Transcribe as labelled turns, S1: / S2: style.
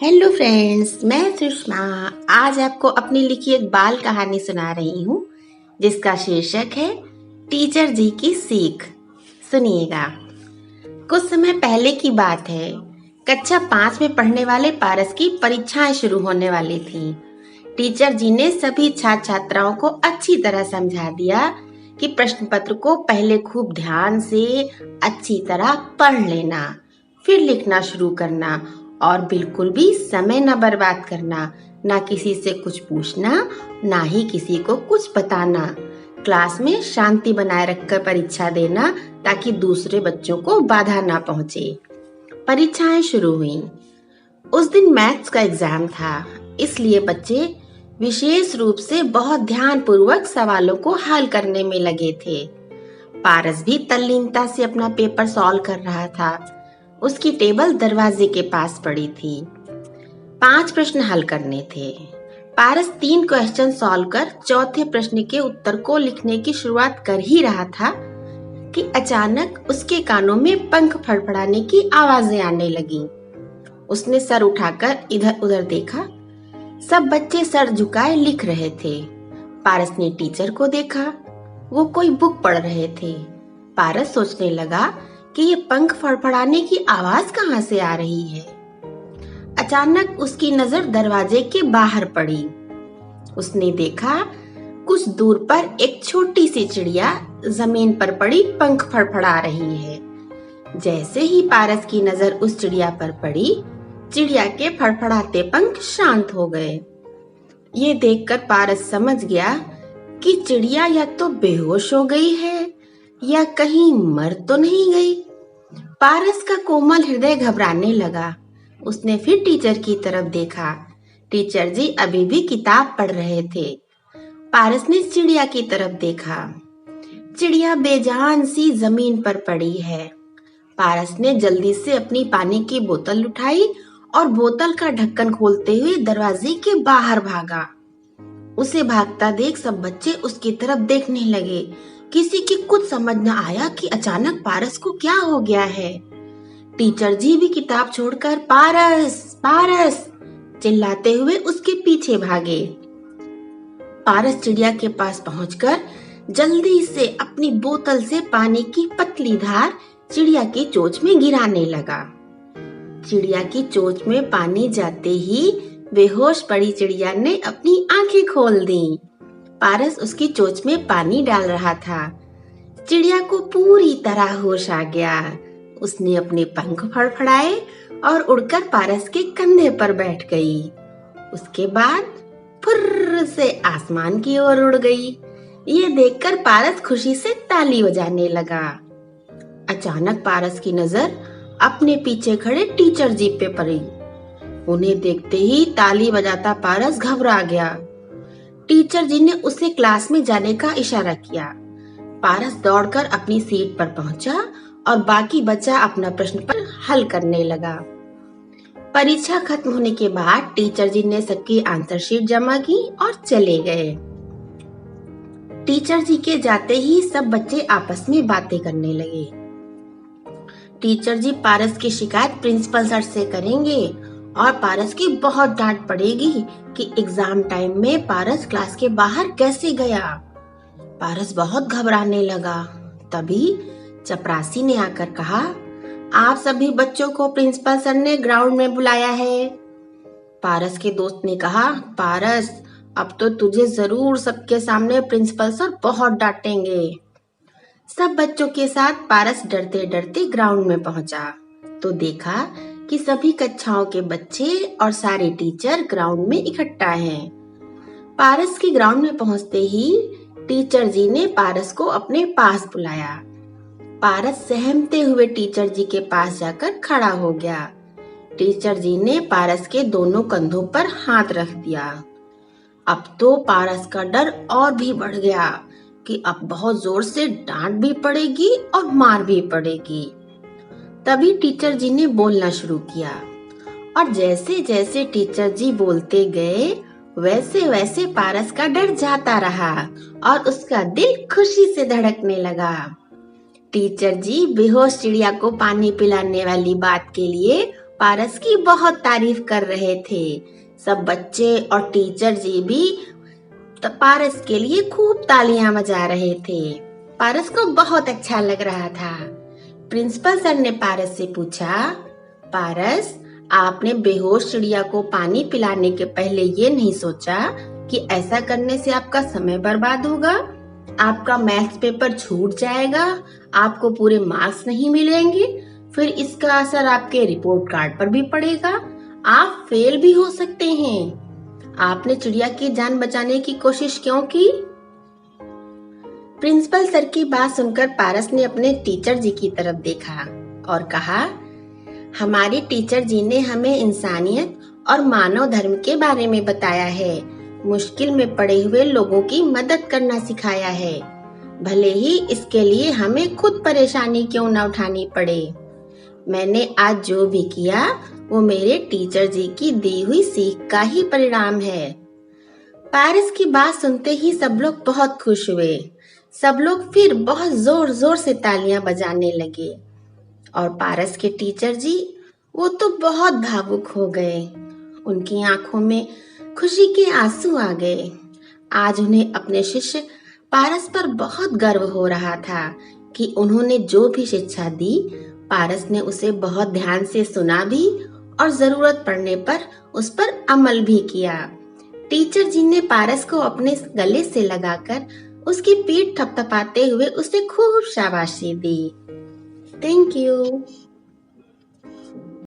S1: Hello friends, मैं सुषमा आज आपको अपनी लिखी एक बाल कहानी सुना रही हूँ जिसका शीर्षक है टीचर जी की सीख। सुनिएगा। कुछ समय पहले की बात है। कक्षा 5 में पढ़ने वाले पारस की परीक्षाएं शुरू होने वाली थी। टीचर जी ने सभी छात्र छात्राओं को अच्छी तरह समझा दिया कि प्रश्न पत्र को पहले खूब ध्यान से अच्छी तरह पढ़ लेना, फिर लिखना शुरू करना और बिल्कुल भी समय न बर्बाद करना, ना किसी से कुछ पूछना, ना ही किसी को कुछ बताना। क्लास में शांति बनाए रखकर परीक्षा देना ताकि दूसरे बच्चों को बाधा ना पहुंचे। परीक्षाएं शुरू हुई। उस दिन मैथ्स का एग्जाम था, इसलिए बच्चे विशेष रूप से बहुत ध्यानपूर्वक सवालों को हल करने में लगे थे। पारस भी तल्लीनता से अपना पेपर सॉल्व कर रहा था। उसकी टेबल दरवाजे के पास पड़ी थी। 5 प्रश्न हल करने थे। पारस 3 क्वेश्चन सॉल्व कर चौथे प्रश्न के उत्तर को लिखने की शुरुआत कर ही रहा था कि अचानक उसके कानों में पंख फड़फड़ाने की आवाजें आने लगीं। उसने सर उठाकर इधर उधर देखा। सब बच्चे सर झुकाए लिख रहे थे। पारस ने टीचर को देखा। वो कोई बुक पढ़ रहे थे। पारस सोचने लगा कि ये पंख फड़फड़ाने की आवाज कहाँ से आ रही है। अचानक उसकी नजर दरवाजे के बाहर पड़ी। उसने देखा कुछ दूर पर एक छोटी सी चिड़िया जमीन पर पड़ी पंख फड़फड़ा रही है। जैसे ही पारस की नजर उस चिड़िया पर पड़ी, चिड़िया के फड़फड़ाते पंख शांत हो गए। ये देखकर पारस समझ गया कि चिड़िया या तो बेहोश हो गई है या कहीं मर तो नहीं गई। पारस का कोमल हृदय घबराने लगा। उसने फिर टीचर की तरफ देखा। टीचर जी अभी भी किताब पढ़ रहे थे। पारस ने चिड़िया की तरफ देखा। चिड़िया बेजान सी जमीन पर पड़ी है। पारस ने जल्दी से अपनी पानी की बोतल उठाई और बोतल का ढक्कन खोलते हुए दरवाजे के बाहर भागा। उसे भागता देख सब बच्चे उसकी तरफ देखने लगे। किसी की कुछ समझ न आया कि अचानक पारस को क्या हो गया है। टीचर जी भी किताब छोड़कर पारस पारस चिल्लाते हुए उसके पीछे भागे। पारस चिड़िया के पास पहुंचकर जल्दी से अपनी बोतल से पानी की पतली धार चिड़िया की चोंच में गिराने लगा। चिड़िया की चोंच में पानी जाते ही बेहोश पड़ी चिड़िया ने अपनी आंखें खोल दी। पारस उसकी चोंच में पानी डाल रहा था। चिड़िया को पूरी तरह होश आ गया। उसने अपने पंख फड़फड़ाए और उड़कर पारस के कंधे पर बैठ गई। उसके बाद फुर्र से आसमान की ओर उड़ गई। ये देखकर पारस खुशी से ताली बजाने लगा। अचानक पारस की नजर अपने पीछे खड़े टीचर जी पे पड़ी। उन्हें देखते ही ताली बजाता पारस घबरा गया। टीचर जी ने उसे क्लास में जाने का इशारा किया। पारस दौड़कर अपनी सीट पर पहुंचा और बाकी बच्चा अपना प्रश्न पर हल करने लगा। परीक्षा खत्म होने के बाद टीचर जी ने सबकी आंसर शीट जमा की और चले गए। टीचर जी के जाते ही सब बच्चे आपस में बातें करने लगे। टीचर जी पारस की शिकायत प्रिंसिपल सर से करेंगे और पारस की बहुत डांट पड़ेगी कि एग्जाम टाइम में पारस क्लास के बाहर कैसे गया। पारस बहुत घबराने लगा। तभी चपरासी ने आकर कहा, आप सभी बच्चों को प्रिंसिपल सर ने ग्राउंड में बुलाया है। पारस के दोस्त ने कहा, पारस अब तो तुझे जरूर सबके सामने प्रिंसिपल सर बहुत डांटेंगे। सब बच्चों के साथ पारस डरते डरते ग्राउंड में पहुंचा तो देखा कि सभी कक्षाओं के बच्चे और सारे टीचर ग्राउंड में इकट्ठा हैं। पारस के ग्राउंड में पहुंचते ही टीचर जी ने पारस को अपने पास बुलाया। पारस सहमते हुए टीचर जी के पास जाकर खड़ा हो गया। टीचर जी ने पारस के दोनों कंधों पर हाथ रख दिया। अब तो पारस का डर और भी बढ़ गया कि अब बहुत जोर से डांट भी पड़ेगी और मार भी पड़ेगी। तभी टीचर जी ने बोलना शुरू किया और जैसे जैसे टीचर जी बोलते गए वैसे वैसे पारस का डर जाता रहा और उसका दिल खुशी से धड़कने लगा। टीचर जी बेहोश चिड़िया को पानी पिलाने वाली बात के लिए पारस की बहुत तारीफ कर रहे थे। सब बच्चे और टीचर जी भी पारस के लिए खूब तालियां बजा रहे थे। पारस को बहुत अच्छा लग रहा था। प्रिंसिपल सर ने पारस से पूछा, पारस, आपने बेहोश चिड़िया को पानी पिलाने के पहले ये नहीं सोचा कि ऐसा करने से आपका समय बर्बाद होगा, आपका मैथ्स पेपर छूट जाएगा, आपको पूरे मार्क्स नहीं मिलेंगे, फिर इसका असर आपके रिपोर्ट कार्ड पर भी पड़ेगा, आप फेल भी हो सकते हैं। आपने चिड़िया की जान बचाने की कोशिश क्यों की? प्रिंसिपल सर की बात सुनकर पारस ने अपने टीचर जी की तरफ देखा और कहा, हमारे टीचर जी ने हमें इंसानियत और मानव धर्म के बारे में बताया है, मुश्किल में पड़े हुए लोगों की मदद करना सिखाया है, भले ही इसके लिए हमें खुद परेशानी क्यों न उठानी पड़े। मैंने आज जो भी किया वो मेरे टीचर जी की दी हुई सीख का ही परिणाम है। पारस की बात सुनते ही सब लोग बहुत खुश हुए। सब लोग फिर बहुत जोर जोर से तालियां बजाने लगे और पारस के टीचर जी वो तो बहुत भावुक हो गए। उनकी आंखों में खुशी के आंसू आ गए। आज उन्हें अपने शिष्य पारस पर बहुत गर्व हो रहा था कि उन्होंने जो भी शिक्षा दी, पारस ने उसे बहुत ध्यान से सुना भी और जरूरत पड़ने पर उस पर अमल भी किया। टीचर जी ने पारस को अपने गले से लगाकर उसकी पीठ थपथपाते हुए उसे खूब शाबाशी दी। Thank you.